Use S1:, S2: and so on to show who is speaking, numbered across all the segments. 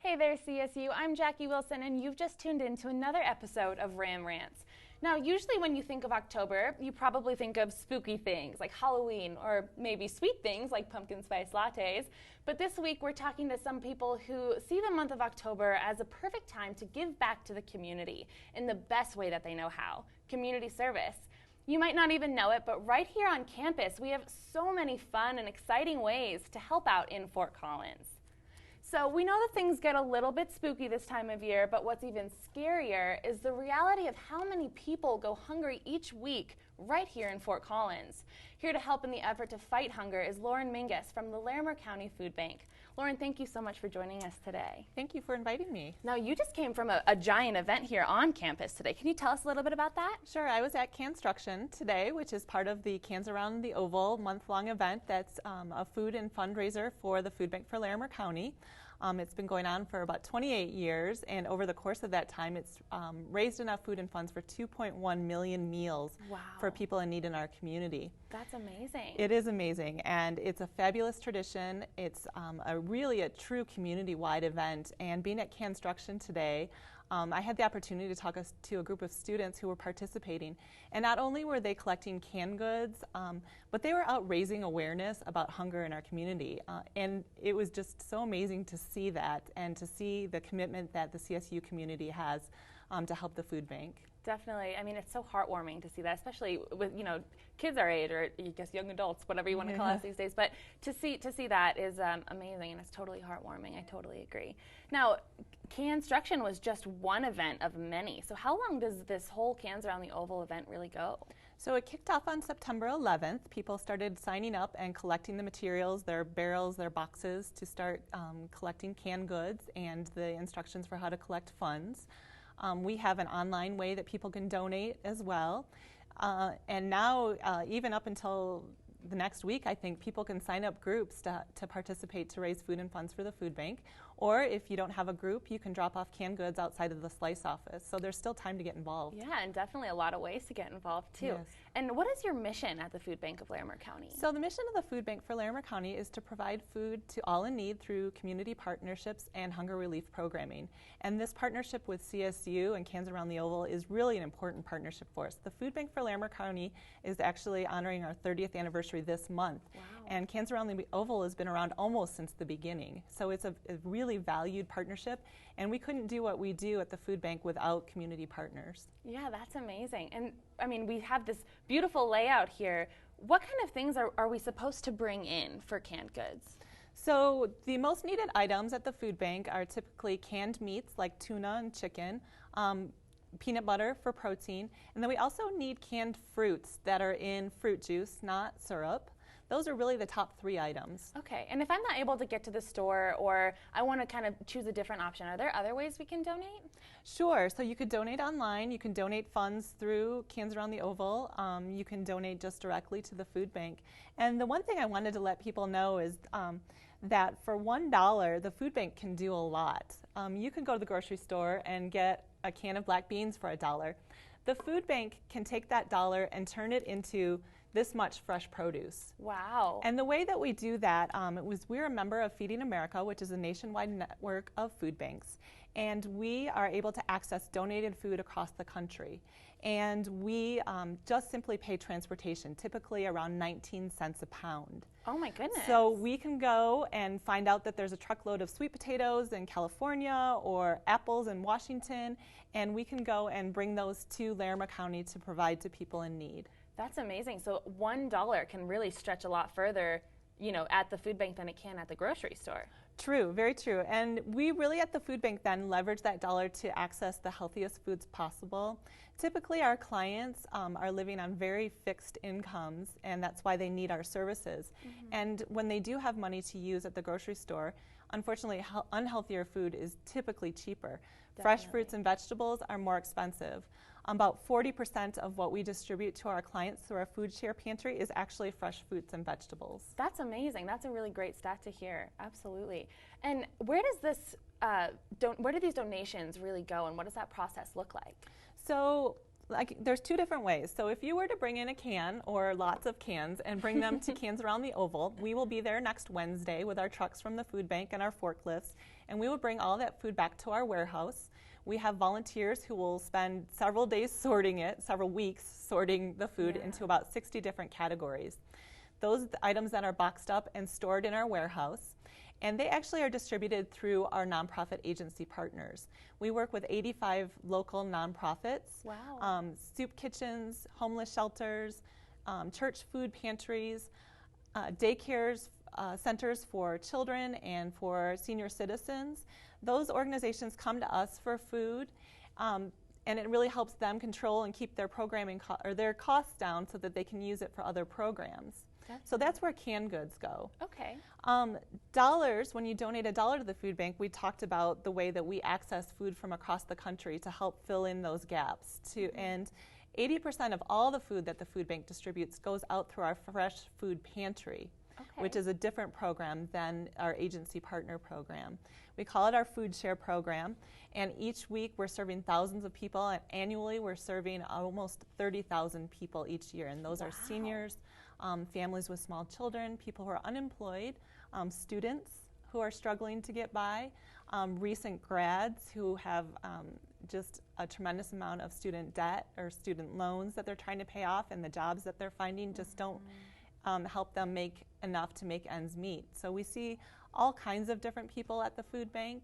S1: Hey there, CSU. I'm Jacky Wilson, and you've just tuned in to another episode of Rants. Now, usually when you think of October, you probably think of spooky things like Halloween, or maybe sweet things like pumpkin spice lattes. But this week, we're talking to some people who see the month of October as a perfect time to give back to the community in the best way that they know how: community service. You might not even know it, but right here on campus, we have so many fun and exciting ways to help out in Fort Collins. So we know that things get a little bit spooky this time of year, but what's even scarier is the reality of how many people go hungry each week right here in Fort Collins. Here to help in the effort to fight hunger is Mingus from the Larimer County Food Bank. Lauren, thank you so much for joining us today.
S2: Thank you for inviting me.
S1: Now, you just came from a giant event here on campus today. Can you tell us a little bit about that?
S2: Sure. I was at Can-struction today, which is part of the Cans Around the Oval month-long event that's a food and fundraiser for the Food Bank for Larimer County. It's been going on for about 28 years, and over the course of that time, it's raised enough food and funds for 2.1 million meals for people in need in our community.
S1: That's amazing.
S2: It is amazing, and it's a fabulous tradition. It's really a true community-wide event, and being at Can-struction today, I had the opportunity to talk to a group of students who were participating, and not only were they collecting canned goods, but they were out raising awareness about hunger in our community, and it was just so amazing to see that and to see the commitment that the CSU community has to help the food bank.
S1: Definitely. I mean, it's so heartwarming to see that, especially with, kids our age, or I guess young adults, whatever you want to call us these days. But to see that is amazing, and it's totally heartwarming. I totally agree. Now, Can-struction was just one event of many. So how long does this whole Cans Around the Oval event really go?
S2: So it kicked off on September 11th. People started signing up and collecting the materials, their barrels, their boxes, to start collecting canned goods and the instructions for how to collect funds. We have an online way that people can donate as well. And now, even up until the next week, I think people can sign up groups to participate to raise food and funds for the food bank. Or if you don't have a group, you can drop off canned goods outside of the slice office. So there's still time to get involved.
S1: Yeah, and definitely a lot of ways to get involved too.
S2: Yes.
S1: And what is your mission at the Food Bank of Larimer County?
S2: So the mission of the Food Bank for Larimer County is to provide food to all in need through community partnerships and hunger relief programming. And this partnership with CSU and Cans Around the Oval is really an important partnership for us. The Food Bank for Larimer County is actually honoring our 30th anniversary this month.
S1: Wow.
S2: And Cans Around the Oval has been around almost since the beginning. So it's a really valued partnership, and we couldn't do what we do at the food bank without community partners.
S1: Yeah, that's amazing. And I mean, we have this beautiful layout here. What kind of things are we supposed to bring in for canned goods?
S2: So the most needed items at the food bank are typically canned meats like tuna and chicken, peanut butter for protein, and then we also need canned fruits that are in fruit juice, not syrup. Those are really the top 3 items.
S1: Okay, and if I'm not able to get to the store, or I want to kind of choose a different option, are there other ways we can donate?
S2: Sure, so you could donate online, you can donate funds through Cans Around the Oval, you can donate just directly to the food bank. And the one thing I wanted to let people know is that for $1, the food bank can do a lot. You can go to the grocery store and get a can of black beans for $1. The food bank can take that dollar and turn it into this much fresh produce.
S1: Wow.
S2: And the way that we do that, we're a member of Feeding America, which is a nationwide network of food banks. And we are able to access donated food across the country. And we just simply pay transportation, typically around 19 cents a pound.
S1: Oh my goodness.
S2: So we can go and find out that there's a truckload of sweet potatoes in California or apples in Washington, and we can go and bring those to Larimer County to provide to people in need.
S1: That's amazing. So $1 can really stretch a lot further, at the food bank than it can at the grocery store.
S2: True, very true. And we really at the food bank then leverage that dollar to access the healthiest foods possible. Typically our clients are living on very fixed incomes, and that's why they need our services. And when they do have money to use at the grocery store, unfortunately unhealthier food is typically cheaper.
S1: Definitely.
S2: Fresh fruits and vegetables are more expensive. About 40% of what we distribute to our clients through our food share pantry is actually fresh fruits and vegetables.
S1: That's amazing. That's a really great stat to hear. Absolutely. And where does this, where do these donations really go, and what does that process look like?
S2: So There's two different ways. So if you were to bring in a can or lots of cans and bring them to Cans Around the Oval, we will be there next Wednesday with our trucks from the food bank and our forklifts, and we will bring all that food back to our warehouse. We have volunteers who will spend several days sorting it, several weeks sorting the food into about 60 different categories. Those items then are boxed up and stored in our warehouse. And they actually are distributed through our nonprofit agency partners. We work with 85 local nonprofits, soup kitchens, homeless shelters, church food pantries, daycares, centers for children and for senior citizens. Those organizations come to us for food, and it really helps them control and keep their programming or their costs down so that they can use it for other programs. So that's where canned goods go.
S1: Okay.
S2: Dollars, when you donate $1 to the food bank, we talked about the way that we access food from across the country to help fill in those gaps. And 80% of all the food that the food bank distributes goes out through our fresh food pantry, which is a different program than our agency partner program. We call it our food share program, and each week we're serving thousands of people, and annually we're serving almost 30,000 people each year, and those are seniors, families with small children, people who are unemployed, students who are struggling to get by, recent grads who have just a tremendous amount of student debt or student loans that they're trying to pay off, and the jobs that they're finding just don't help them make enough to make ends meet. So we see all kinds of different people at the food bank,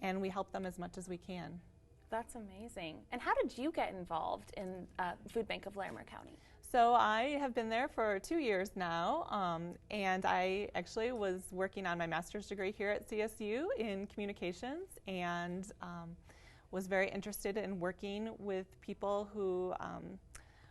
S2: and we help them as much as we can.
S1: That's amazing. And how did you get involved in Food Bank of Larimer County?
S2: So I have been there for 2 years now, and I actually was working on my master's degree here at CSU in communications, and was very interested in working with people who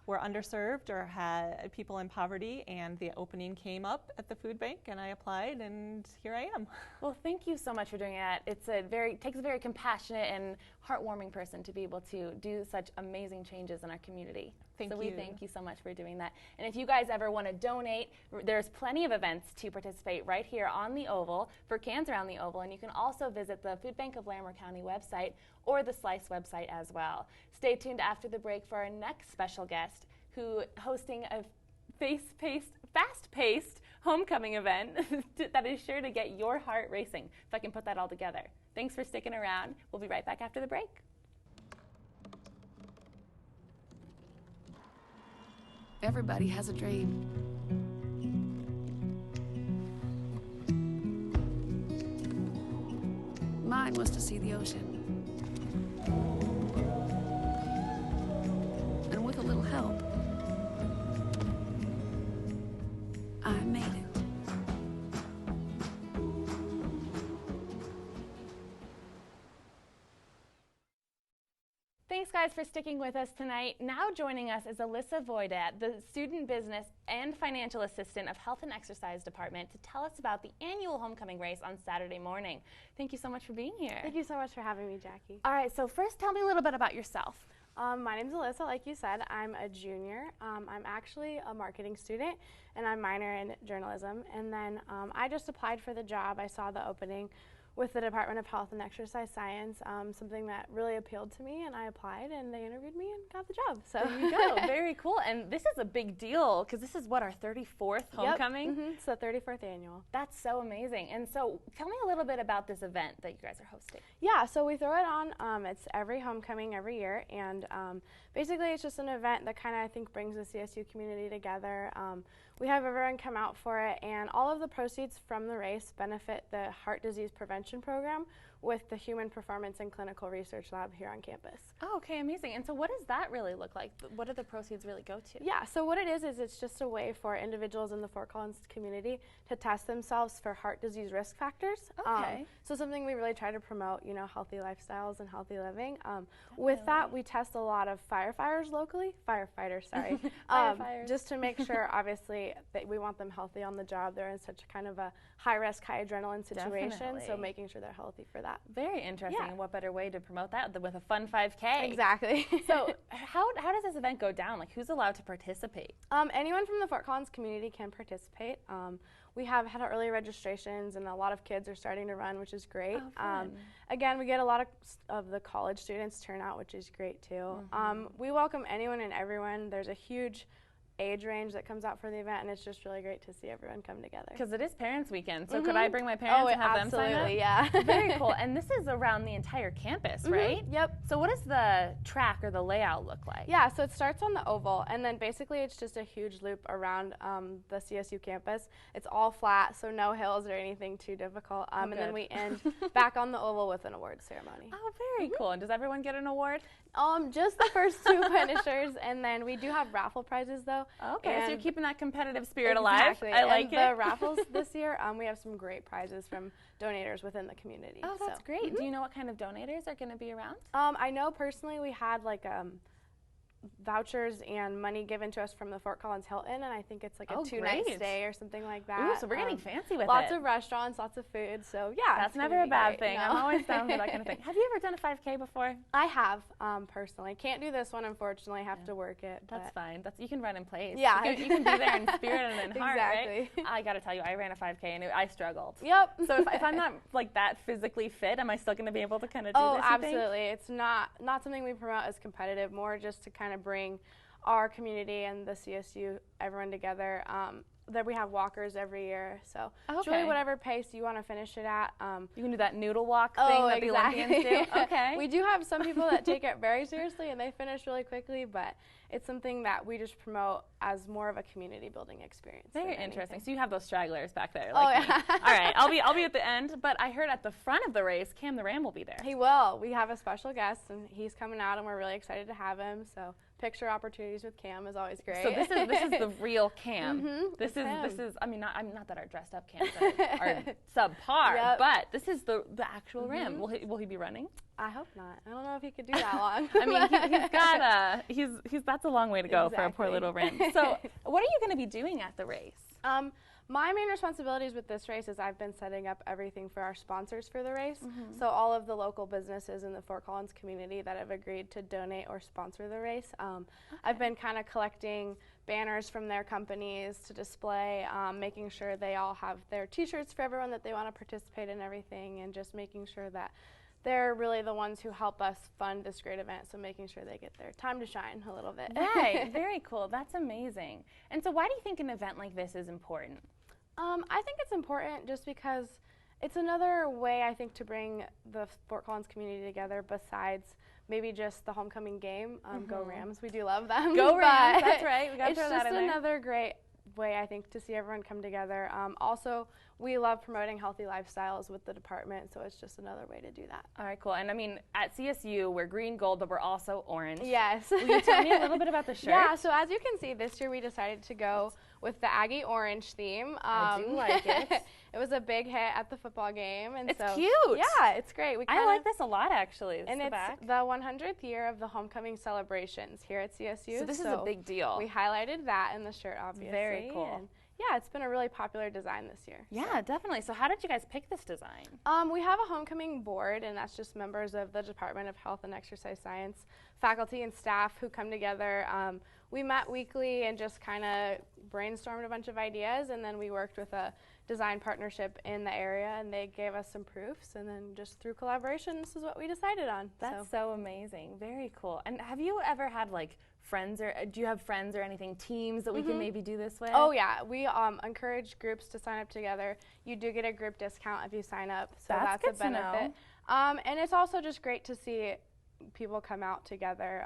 S2: were underserved or had people in poverty, and the opening came up at the food bank, and I applied, and here I am.
S1: Well, thank you so much for doing that. It takes a very compassionate and heartwarming person to be able to do such amazing changes in our community. So we thank you so much for doing that. And if you guys ever want to donate, there's plenty of events to participate right here on the Oval for Cans Around the Oval, and you can also visit the Food Bank of Larimer County website or the Slice website as well. Stay tuned after the break for our next special guest, who hosting a fast-paced homecoming event that is sure to get your heart racing, if I can put that all together. Thanks for sticking around. We'll be right back after the break.
S3: Everybody has a dream. Mine was to see the ocean. And with a little help, I made it.
S1: Thanks, guys, for sticking with us tonight. Now joining us is Alyssa Voidat, the Student Business and Financial Assistant of Health and Exercise Department, to tell us about the annual homecoming race on Saturday morning. Thank you so much for being here.
S4: Thank you so much for having me, Jackie.
S1: All right, so first tell me a little bit about yourself.
S4: My name's Alyssa, like you said. I'm a junior. I'm actually a marketing student, and I'm minor in journalism. And then I just applied for the job. I saw the opening with the Department of Health and Exercise Science, something that really appealed to me, and I applied, and they interviewed me and got the job. So
S1: there you go. Very cool. And this is a big deal, because this is, what, our 34th homecoming?
S4: Yep. It's the 34th annual.
S1: That's so amazing. And so tell me a little bit about this event that you guys are hosting.
S4: Yeah, so we throw it on. It's every homecoming every year, and basically it's just an event that kind of, I think, brings the CSU community together. We have everyone come out for it, and all of the proceeds from the race benefit the Heart Disease Prevention Program with the Human Performance and Clinical Research Lab here on campus.
S1: Oh, okay, amazing. And so what does that really look like? What do the proceeds really go to?
S4: Yeah, so what it is it's just a way for individuals in the Fort Collins community to test themselves for heart disease risk factors.
S1: Okay.
S4: So something we really try to promote, you know, healthy lifestyles and healthy living. With that, we test a lot of firefighters locally, firefighters, just to make sure, obviously, that we want them healthy on the job. They're in such kind of a high risk, high adrenaline situation, so making sure they're healthy for that. that.
S1: Very interesting.
S4: Yeah.
S1: And what better way to promote that than with a fun 5K?
S4: Exactly.
S1: So how does this event go down? Like, who's allowed to participate?
S4: Anyone from the Fort Collins community can participate. We have had early registrations, and a lot of kids are starting to run, which is great.
S1: Oh, fun.
S4: Again, we get a lot of the college students turn out, which is great too. We welcome anyone and everyone. There's a huge age range that comes out for the event, and it's just really great to see everyone come together.
S1: Because it is Parents Weekend, so could I bring my parents and have them sign up?
S4: Absolutely, yeah.
S1: Very cool. And this is around the entire campus, right?
S4: Yep.
S1: So what does the track or the layout look like?
S4: Yeah, so it starts on the oval, and then basically it's just a huge loop around the CSU campus. It's all flat, so no hills or anything too difficult. And then we end back on the oval with an award ceremony.
S1: Oh, very cool. And does everyone get an award?
S4: Just the first 2 finishers, and then we do have raffle prizes though.
S1: Okay, so you're keeping that competitive spirit
S4: Exactly.
S1: alive. I like
S4: and
S1: it.
S4: The raffles this year, we have some great prizes from donators within the community.
S1: Oh, that's great. Do you know what kind of donators are going to be around?
S4: I know personally we had like vouchers and money given to us from the Fort Collins Hilton, and I think it's like a 2-night stay or something like that.
S1: Ooh, so we're getting fancy with it.
S4: Lots of restaurants, lots of food, so yeah.
S1: That's never a bad
S4: great.
S1: thing.
S4: No.
S1: I'm always down for that kind of thing. Have you ever done a 5K before?
S4: I have, personally. Can't do this one, unfortunately. I have to work it.
S1: That's fine. You can run in place.
S4: Yeah.
S1: You can be there in spirit and in heart,
S4: Exactly.
S1: right? I got to tell you, I ran a 5K and I struggled.
S4: Yep.
S1: So if I'm not like that physically fit, am I still going to be able to kind of do this?
S4: Oh, absolutely. It's not something we promote as competitive, more just to kind of bring our community and the CSU, everyone together. That we have walkers every year, so it's really whatever pace you want to finish it at.
S1: You can do that noodle walk thing that the Olympians do. Okay.
S4: We do have some people that take it very seriously and they finish really quickly, but it's something that we just promote as more of a community building experience.
S1: Very interesting. So you have those stragglers back there,
S4: Oh,
S1: like me.
S4: yeah.
S1: All right, I'll be at the end, but I heard at the front of the race, Cam the Ram will be there.
S4: He will. We have a special guest, and he's coming out, and we're really excited to have him. So picture opportunities with Cam is always great.
S1: So this is the real Cam. This is I mean not that our dressed up Cams are subpar, but this is the actual Ram. Will he be running?
S4: I hope not. I don't know if he could do that long.
S1: I mean, he's got he's that's a long way to go for a poor little Ram. So what are you going to be doing at the race?
S4: My main responsibilities with this race is I've been setting up everything for our sponsors for the race. So all of the local businesses in the Fort Collins community that have agreed to donate or sponsor the race. I've been kind of collecting banners from their companies to display, making sure they all have their t-shirts for everyone that they want to participate in everything, and just making sure that they're really the ones who help us fund this great event, so making sure they get their time to shine a little bit.
S1: Right, very cool. That's amazing. And so why do you think an event like this is important?
S4: I think it's important just because it's another way, I think, to bring the Fort Collins community together besides maybe just the homecoming game. Go Rams, we do love them.
S1: Go Rams, that's right. We got to throw that in there.
S4: It's just another great way, I think, to see everyone come together. Also, we love promoting healthy lifestyles with the department, so it's just another way to do that.
S1: All right, cool. And I mean, at CSU, we're green, gold, but we're also orange.
S4: Yes.
S1: Will you tell me a little bit about the shirt?
S4: Yeah, so as you can see, this year we decided to go with the Aggie orange theme.
S1: I do like it.
S4: It was a big hit at the football game. And
S1: it's
S4: so,
S1: cute.
S4: Yeah, it's great.
S1: I like this a lot, actually.
S4: And it's the 100th year of the homecoming celebrations here at CSU.
S1: So this is a big deal.
S4: We highlighted that in the shirt, obviously.
S1: Very cool.
S4: And yeah, it's been a really popular design this year.
S1: Yeah, definitely. So how did you guys pick this design?
S4: We have a homecoming board, and that's just members of the Department of Health and Exercise Science, faculty and staff who come together. We met weekly and just kind of brainstormed a bunch of ideas, and then we worked with a design partnership in the area, and they gave us some proofs, and then just through collaboration, this is what we decided on.
S1: That's so amazing. Very cool. And have you ever had like friends, or do you have friends or anything, teams that we can maybe do this with?
S4: Oh yeah, we encourage groups to sign up together. You do get a group discount if you sign up, so that's a benefit. And it's also just great to see people come out together.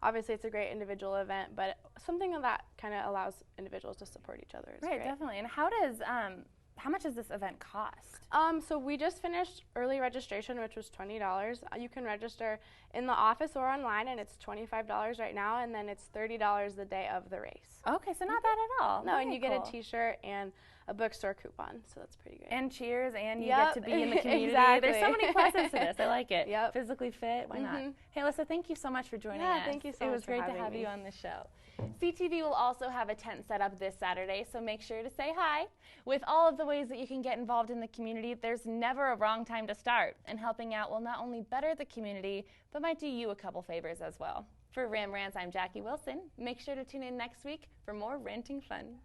S4: Obviously it's a great individual event, but something that kind of allows individuals to support each other is
S1: right,
S4: great.
S1: Definitely. And how much does this event cost?
S4: So we just finished early registration, which was $20. You can register in the office or online, and it's $25 right now, and then it's $30 the day of the race.
S1: Okay, so not bad at all.
S4: No,
S1: Very
S4: and you
S1: cool.
S4: get a t-shirt and a bookstore coupon, so that's pretty great.
S1: And cheers, and you
S4: Yep.
S1: get to be in the community.
S4: Exactly.
S1: There's so many pluses to this. I like it.
S4: Yep.
S1: Physically fit, why not? Hey, Alyssa, thank you so much for joining us.
S4: Yeah, thank you so
S1: It
S4: much
S1: was
S4: for
S1: great to
S4: having
S1: have
S4: me.
S1: you on the show. CTV will also have a tent set up this Saturday, so make sure to say hi. With all of the ways that you can get involved in the community, there's never a wrong time to start, and helping out will not only better the community, but might do you a couple favors as well. For Ram Rants, I'm Jacky Wilson. Make sure to tune in next week for more ranting fun.